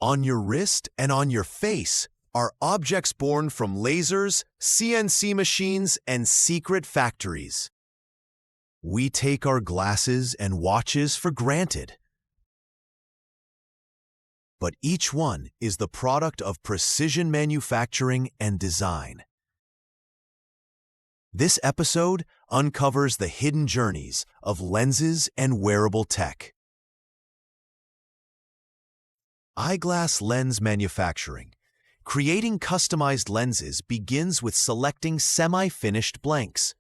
On your wrist and on your face are objects born from lasers, CNC machines, and secret factories. We take our glasses and watches for granted. But each one is the product of precision manufacturing and design. This episode uncovers the hidden journeys of lenses and wearable tech. Eyeglass lens manufacturing. Creating customized lenses begins with selecting semi-finished blanks.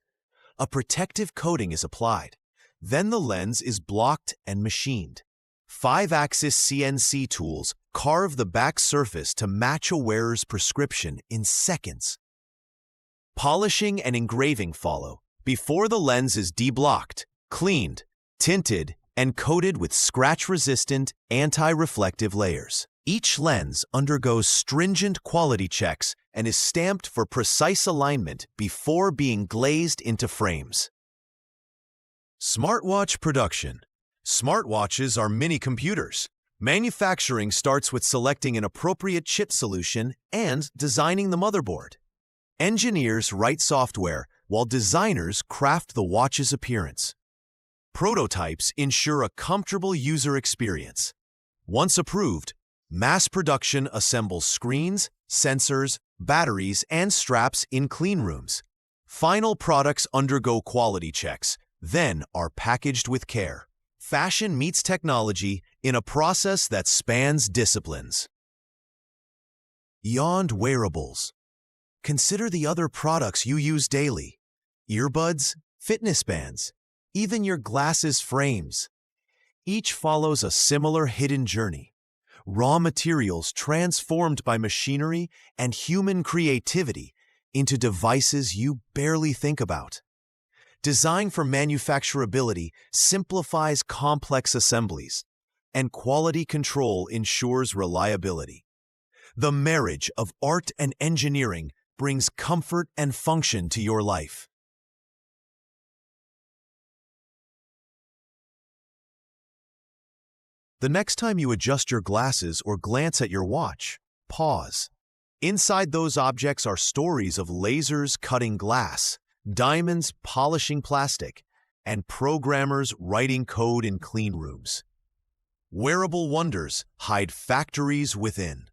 A protective coating is applied. Then the lens is blocked and machined. 5-axis CNC tools carve the back surface to match a wearer's prescription in seconds. Polishing and engraving follow before the lens is deblocked, cleaned, tinted, and coated with scratch-resistant, anti-reflective layers. Each lens undergoes stringent quality checks and is stamped for precise alignment before being glazed into frames. Smartwatch production. Smartwatches are mini computers. Manufacturing starts with selecting an appropriate chip solution and designing the motherboard. Engineers write software while designers craft the watch's appearance. Prototypes ensure a comfortable user experience. Once approved, mass production assembles screens, sensors, batteries, and straps in cleanrooms. Final products undergo quality checks, then are packaged with care. Fashion meets technology in a process that spans disciplines. Beyond wearables. Consider the other products you use daily. Earbuds, fitness bands, even your glasses frames. Each follows a similar hidden journey. Raw materials transformed by machinery and human creativity into devices you barely think about. Design for manufacturability simplifies complex assemblies, and quality control ensures reliability. The marriage of art and engineering brings comfort and function to your life. The next time you adjust your glasses or glance at your watch, pause. Inside those objects are stories of lasers cutting glass, diamonds polishing plastic, and programmers writing code in clean rooms. Wearable wonders hide factories within.